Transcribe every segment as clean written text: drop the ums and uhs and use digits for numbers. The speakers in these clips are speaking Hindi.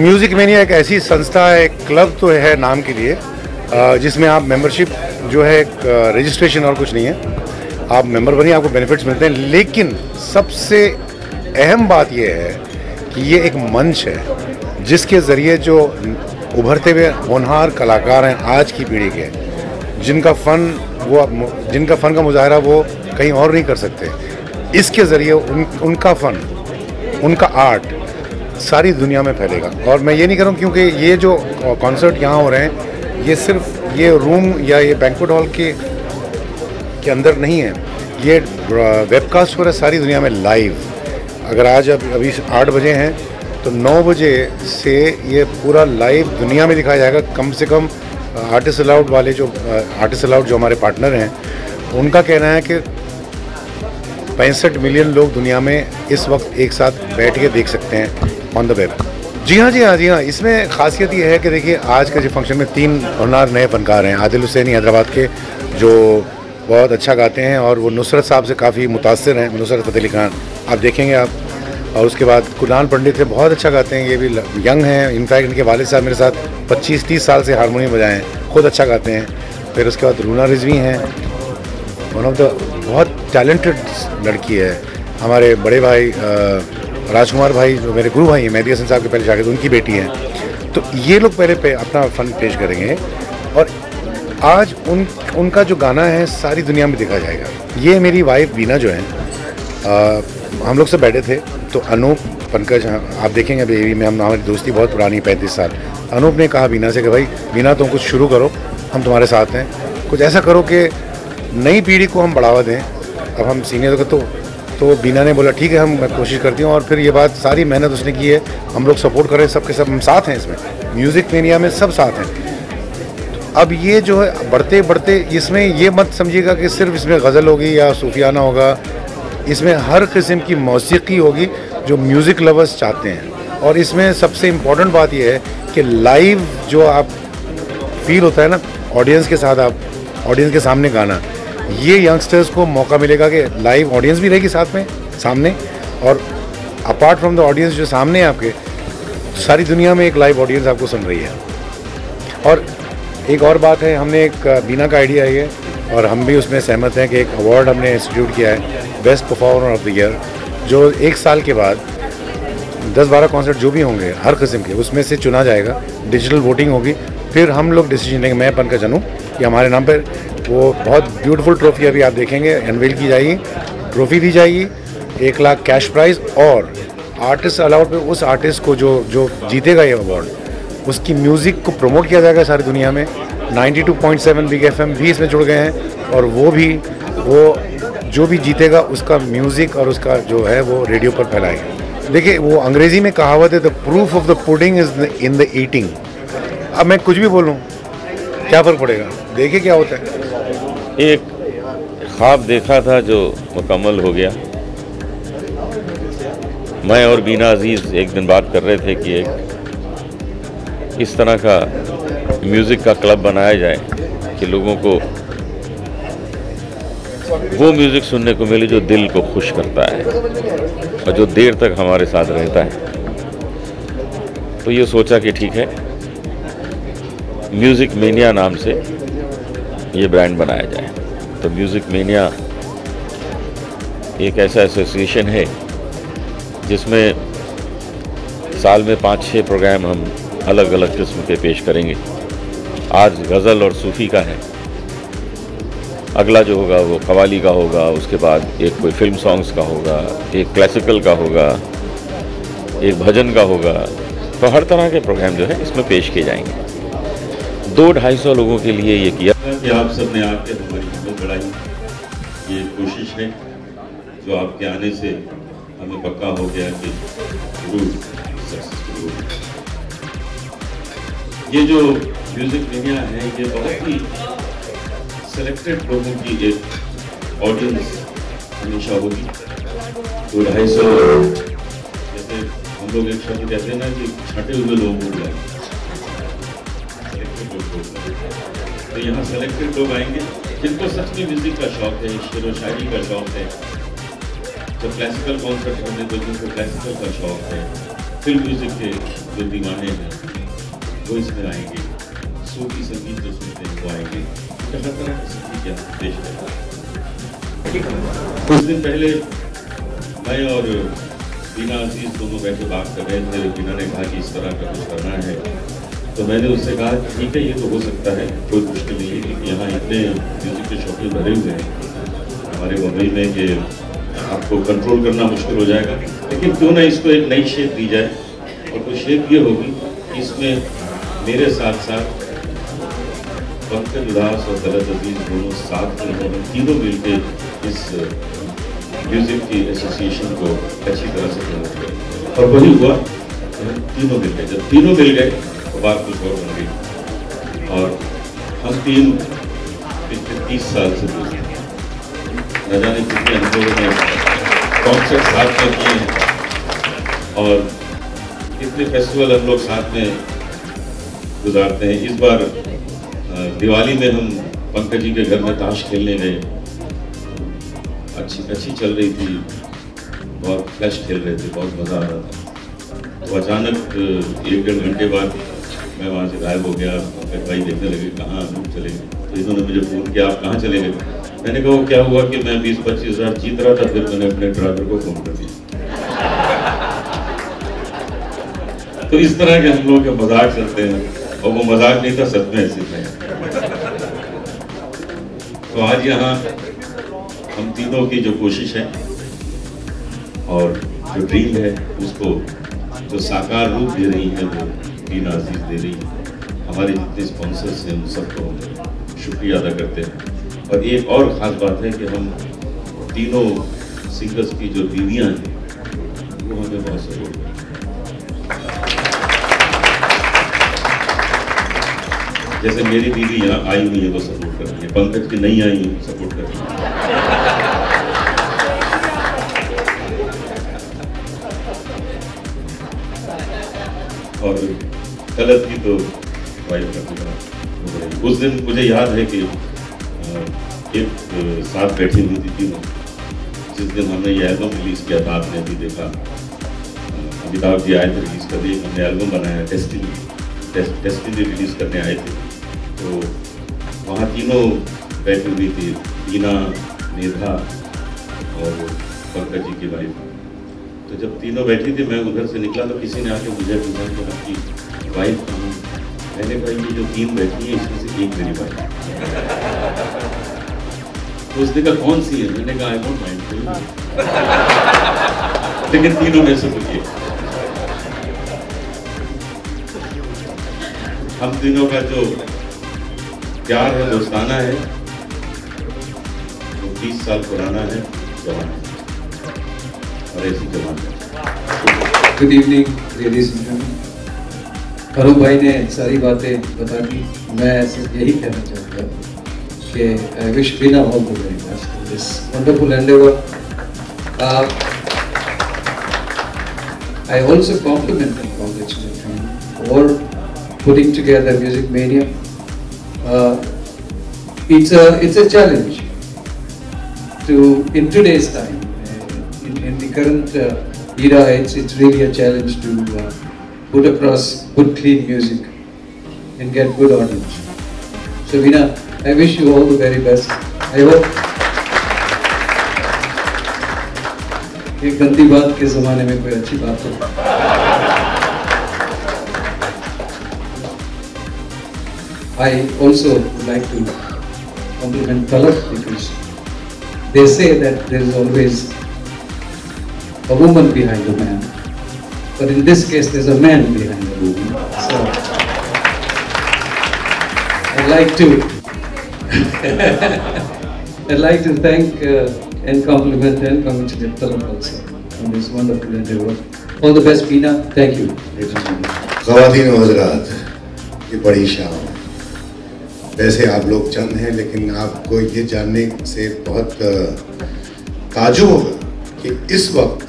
म्यूज़िक मेनिया एक ऐसी संस्था है, एक क्लब तो है नाम के लिए, जिसमें आप मेंबरशिप जो है रजिस्ट्रेशन और कुछ नहीं है, आप मेंबर बनिए, आपको बेनिफिट्स मिलते हैं। लेकिन सबसे अहम बात यह है कि ये एक मंच है जिसके ज़रिए जो उभरते हुए होनहार कलाकार हैं आज की पीढ़ी के, जिनका फ़न का मुजाहरा वो कहीं और नहीं कर सकते, इसके ज़रिए उनका फ़न, उनका आर्ट सारी दुनिया में फैलेगा। और मैं ये नहीं कर रहा हूँ क्योंकि ये जो कॉन्सर्ट यहाँ हो रहे हैं ये सिर्फ ये रूम या ये बैंक्वेट हॉल के अंदर नहीं है, ये वेबकास्ट हो रहा है सारी दुनिया में लाइव। अगर आज अभी 8 बजे हैं तो 9 बजे से ये पूरा लाइव दुनिया में दिखाया जाएगा। कम से कम आर्टिस्ट अलाउड वाले जो हमारे पार्टनर हैं, उनका कहना है कि 65 मिलियन लोग दुनिया में इस वक्त एक साथ बैठ के देख सकते हैं ऑन द वेब। जी हाँ। इसमें खासियत ये है कि देखिए आज के जो फंक्शन में 3 होनहार नए फनकार हैं। आदिल हुसैनी हैदराबाद के जो बहुत अच्छा गाते हैं और वो नुसरत साहब से काफ़ी मुतासिर हैं, नुसरत फ़तेह अली खान आप देखेंगे आप। और उसके बाद कुनाल पंडित से बहुत अच्छा गाते हैं, ये भी यंग हैं। इनफैक्ट इनके वालिद साहब मेरे साथ 25-30 साल से हारमोनियम बजाए हैं, खुद अच्छा गाते हैं। फिर उसके बाद रूना रिजवी हैं, वन ऑफ द बहुत टैलेंटेड लड़की है। हमारे बड़े भाई राजकुमार भाई जो मेरे गुरु भाई हैं, मेहदी हसन साहब के पहले शागिर्द, उनकी बेटी हैं। तो ये लोग पहले अपना फ़न पेश करेंगे और आज उनका जो गाना है सारी दुनिया में देखा जाएगा। ये मेरी वाइफ बीना जो है, हम लोग सब बैठे थे तो अनूप पंकज, आप देखेंगे बेबी में हमारी दोस्ती बहुत पुरानी 35 साल। अनूप ने कहा बीना से कि भाई बीना तुम कुछ शुरू करो, हम तुम्हारे साथ हैं, कुछ ऐसा करो कि नई पीढ़ी को हम बढ़ावा दें। अब हम सीनियर तो बीना ने बोला ठीक है, मैं कोशिश करती हूँ। और फिर ये बात सारी मेहनत उसने की है, हम लोग सपोर्ट कर रहे हैं, सबके सब हम साथ हैं इसमें, म्यूज़िक मेनिया में सब साथ हैं। अब ये जो है बढ़ते बढ़ते इसमें ये मत समझिएगा कि सिर्फ इसमें गज़ल होगी या सूफियाना होगा, इसमें हर किस्म की मौसीकी होगी जो म्यूज़िक लवर्स चाहते हैं। और इसमें सबसे इम्पॉर्टेंट बात यह है कि लाइव जो आप फील होता है ना ऑडियंस के साथ, आप ऑडियंस के सामने गाना, ये यंगस्टर्स को मौका मिलेगा कि लाइव ऑडियंस भी रहेगी साथ में सामने, और अपार्ट फ्रॉम द ऑडियंस जो सामने है आपके, सारी दुनिया में एक लाइव ऑडियंस आपको सुन रही है। और एक और बात है, हमने एक बीना का आइडिया है ये, और हम भी उसमें सहमत हैं कि एक अवार्ड हमने इंस्टीट्यूट किया है best performer of the year, जो 1 साल के बाद 10-12 कॉन्सर्ट जो भी होंगे हर किस्म के, उसमें से चुना जाएगा। डिजिटल वोटिंग होगी, फिर हम लोग डिसीजन लेंगे। मैं पंकज अनूप, ये हमारे नाम पर वो बहुत ब्यूटीफुल ट्रॉफी अभी आप देखेंगे अनवील की जाएगी, ट्रॉफी दी जाएगी, 1 लाख कैश प्राइज़, और आर्टिस्ट अलाउड पे उस आर्टिस्ट को जो जीतेगा ये अवार्ड, उसकी म्यूज़िक को प्रमोट किया जाएगा सारी दुनिया में। 92.7 बिग FM भी इसमें जुड़ गए हैं, और वो जो भी जीतेगा उसका म्यूज़िक और उसका जो है वो रेडियो पर फैलाएगा। देखिए वो अंग्रेज़ी में कहावत है, the proof of the pudding is in the eating. अब मैं कुछ भी बोलूँ क्या फ़र्क पड़ेगा, देखिए क्या होता है। एक ख्वाब देखा था जो मुकम्मल हो गया। मैं और बीना अजीज़ एक दिन बात कर रहे थे कि एक इस तरह का म्यूज़िक का क्लब बनाया जाए कि लोगों को वो म्यूज़िक सुनने को मिले जो दिल को खुश करता है और जो देर तक हमारे साथ रहता है। तो ये सोचा कि ठीक है, म्यूज़िक मेनिया नाम से ये ब्रांड बनाया जाए। तो म्यूज़िक मेनिया एक ऐसा एसोसिएशन है जिसमें साल में 5-6 प्रोग्राम हम अलग अलग किस्म के पेश करेंगे। आज गज़ल और सूफ़ी का है, अगला जो होगा वो कवाली का होगा, उसके बाद एक कोई फिल्म सॉन्ग्स का होगा, एक क्लासिकल का होगा, एक भजन का होगा। तो हर तरह के प्रोग्राम जो है इसमें पेश किए जाएंगे। 200-250 लोगों के लिए ये किया कि आप सब ने आके हमारी हिम्मत बढ़ाई। ये कोशिश है जो आपके आने से हमें पक्का हो गया कि जरूर सक्सेसफुल होगी। ये जो म्यूज़िक मेनिया है ये बहुत ही सेलेक्टेड लोगों की एक ऑडियंस हमेशा होगी। 200-250 जैसे हम लोग एक शब्द कहते हैं ना कि छटे हुए लोग उड़ जाएंगे, तो यहाँ सेलेक्टेड लोग आएंगे जिनको सच में म्यूजिक का शौक है, शेर व शायरी का शौक है। जब क्लासिकल कॉन्सर्ट होने तो जिनको क्लासिकल का शौक है, फिल्म म्यूजिक के जो दीवाने हैं वो इसमें आएंगे, सूफी संगीत जो सुनते हैं वो आएंगे, हर तरह का संगीत यहाँ पेश करेगा। कुछ दिन पहले मैं और बीना अजीज दोनों बैठे बात कर रहे थे। बीना ने कहा कि इस तरह का कुछ करना है, तो मैंने उससे कहा ठीक है, ये तो हो सकता है, कोई मुश्किल नहीं है, क्योंकि यहाँ इतने म्यूजिक के शौकीन भरे हुए हैं हमारे मुंबई में कि आपको कंट्रोल करना मुश्किल हो जाएगा। लेकिन क्यों ना इसको एक नई शेप दी जाए, और वो शेप ये होगी कि इसमें मेरे साथ साथ पंकज उदास और तलत अजीज दोनों साथ में हम तीनों मिलकर इस म्यूजिक की एसोसिएशन को अच्छी तरह से प्रमोट करें। और वही हुआ, तीनों मिल गए। जब तीनों मिल गए तो बात कुछ और बन गई, और हम तीन पिछले 30 साल से दोस्त हैं। न जाने कितने अनुभव में कॉन्सर्ट साथ में किए हैं और कितने फेस्टिवल हम लोग साथ में गुजारते हैं। इस बार दिवाली में हम पंकज जी के घर में ताश खेलने गए, अच्छी चल रही थी, बहुत फ्लैश खेल रहे थे, बहुत मज़ा आ रहा था। तो अचानक 1-1.5 घंटे बाद मैं वहाँ से गायब हो गया। पंकज भाई देखने लगे कहाँ हम चले गए, तो इन्होंने मुझे फ़ोन किया, आप कहाँ चले गए? मैंने कहा वो क्या हुआ कि मैं 20-25 हज़ार जीत रहा था, फिर मैंने अपने ड्राइवर को फ़ोन कर दिया। तो इस तरह के हम लोग के मजाक चलते हैं, और वो मजाक नहीं था, सच में ऐसे थे। तो आज यहाँ हम तीनों की जो कोशिश है और जो ड्रीम है, उसको जो साकार रूप दे रही है वो बीना अजीज दे रही है। हमारे जितने स्पॉन्सर्स हैं उन सबको हम शुक्रिया अदा करते हैं। और एक और ख़ास बात है कि हम तीनों सिंगर्स की जो बीवियाँ हैं वो हमें बहुत सपोर्ट करती हैं। जैसे मेरी बीवी यहाँ आई हुई है वो सपोर्ट कर रही है, पंकज की नहीं आई है सपोर्ट कर रही है। और गलत की तो वाइफ का उस दिन मुझे याद है कि एक साथ बैठी हुई थी तीनों, जिस दिन हमने ये एल्बम रिलीज़ किया था, आपने भी देखा, अमिताभ जी आए थे रिलीज़ करने, हमने एल्बम बनाया डेस्टिनी रिलीज़ करने आए थे। तो वहाँ तीनों बैठी हुई थी, बीना, मेधा और पंकज जी की वाइफ। तो जब तीनों बैठी थी, मैं उधर से निकला तो किसी ने आके मुझे पूछा कि आपकी वाइफ कहाँ? मैंने कहा ये जो तीन बैठी है इसमें से एक मेरी वाइफ। तो उसने कहा कौन सी है? मैंने कहा आई डोंट माइंड, लेकिन तीनों में से कोई एक। हम तीनों का जो प्यार है, दोस्ताना है, वो 30 साल पुराना है, जवान है, और ऐसी जवान है। Good evening ladies and gentleman. Arun भाई ने सारी बातें बता दी। मैं सिर्फ यही कहना चाहूँगा कि I wish Bina all the very best in this wonderful endeavour. I also compliment and congratulate him for putting together Music Mania. It's a challenge to in today's time, in the current era. It's really a challenge to put across good clean music and get good audience. So Veena, I wish you all the very best. I hope एक गंदी बात के ज़माने में कोई अच्छी बात हो। I also would like to compliment Talat because they say that there is always a woman behind a man, but in this case there is a man behind a woman. So I'd like to thank and compliment and congratulate Talat also on this wonderful endeavor. All the best, Veena. Thank you. ख़वातीन व हज़रात, ये बड़ी शाम है। वैसे आप लोग चंद हैं, लेकिन आपको ये जानने से बहुत ताज्जुब होगा कि इस वक्त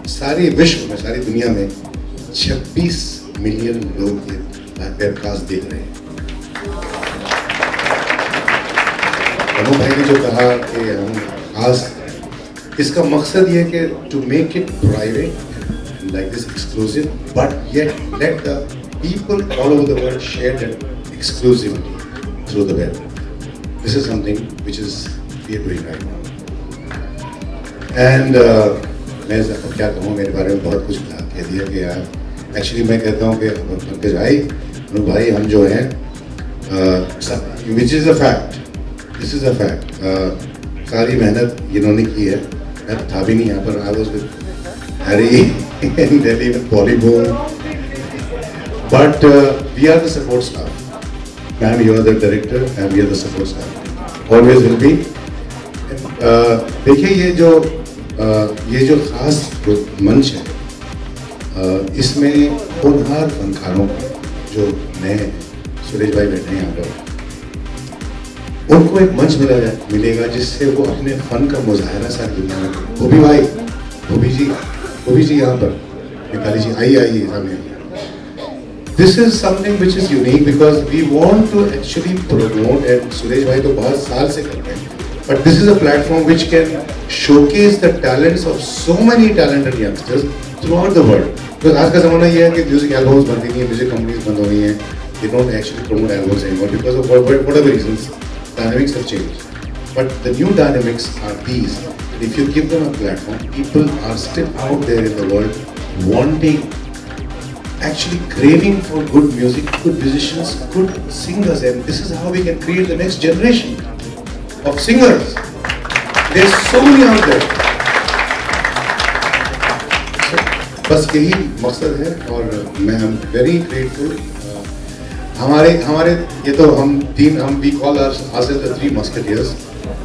सारे विश्व में, सारी दुनिया में 26 मिलियन लोग ये वेबकास्ट देख रहे हैं। अनु भाई ने जो कहा कि हम आज इसका मकसद ये है कि to make it private, like this exclusive, but yet let the people all over the world share that exclusivity through the web. This is something which is we are doing right now. And मैं क्या कहूँ, मेरे बारे में बहुत कुछ कह दिया कि यार एक्चुअली मैं कहता हूँ कि पंकज भाई हम जो हैं which is a fact, this is a fact, सारी मेहनत इन्होंने की है, मैं था भी नहीं यहाँ पर, I was with Harry in Delhi with Polyboom, but we are the support staff. Ma'am, you are the director and we are the support staff. Always will be. देखिए ये जो खास मंच है, इसमें होनहार फनकारों जो नए सुरेश भाई बैठे हैं यहाँ पर, उनको एक मंच मिलेगा जिससे वो अपने फन का मुजाहरा सारी दुनिया में। भूपी जी यहाँ पर, निकाली जी आइए सामने। This is something which is unique because we want to actually promote, and Suresh भाई तो बहुत साल से करते हैं, but this is a platform which can showcase the talents of so many talented youngsters throughout the world. Because आज का ज़माना ये है कि म्यूजिक एल्बम्स बनती नहीं है, म्यूजिक कंपनीज बंद हो गई हैं, they don't actually promote albums anymore because of whatever reasons. Dynamics have changed, but the new dynamics are these. If you give them a platform, people are still out there in the world wanting, actually craving for good music, good musicians, good singers, and this is how we can create the next generation of singers. There's so many out there. So, बस यही मकसद है और मैं very grateful. हमारे ये तो हम we call ourselves the three musketeers.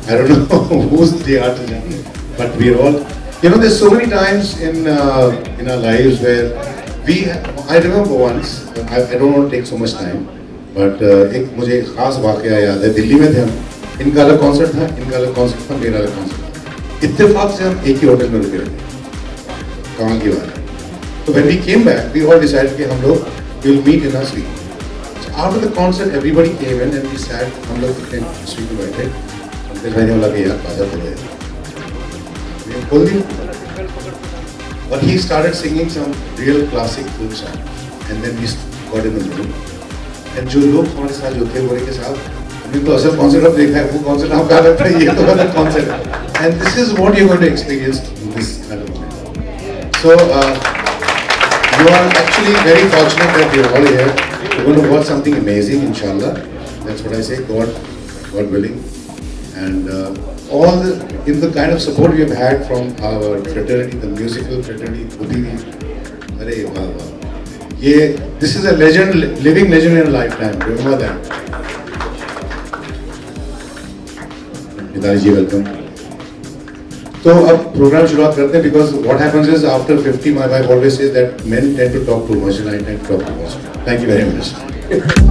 I don't know who's the artisan, but we're all, there's so many times in our lives where I remember once, I don't want to take so much time, but एक मुझे खास वाकया याद है। दिल्ली में थे हम, इनका अलग कॉन्सर्ट था, मेरा अलग कॉन्सर्ट था। इत्तेफाक से हम एक ही होटल में रुके थे, कमाल की बात है। तो when we came back, we all decided कि हम लोग will meet in our suite. So after the concert, everybody came in and we sat, हम लोग suite में बैठे। पंकज भाई ने बोला कि यार बाजा खोल दे, खोल दिया। But he started singing some real classic folk song, and then we got in the middle. And जो लोग हमारे साथ जो थे बोले के साथ, हमने तो असल कॉन्सर्ट अब देखा है, वो कॉन्सर्ट आप कहाँ रखते हैं, ये तो अलग कॉन्सर्ट है। And this is what you're going to experience in this kind of moment. So you are actually very fortunate that you're all here. You're going to watch something amazing, inshallah. That's what I say, God willing. And in the kind of support we have had from our fraternity, the musical fraternity, this is a legend, living legend in a lifetime. Remember that. Nidali ji, welcome. So, अब program शुरुआत करते हैं because what happens is after 50, my wife always says that men tend to talk too much and I tend to talk too much. Thank you very much.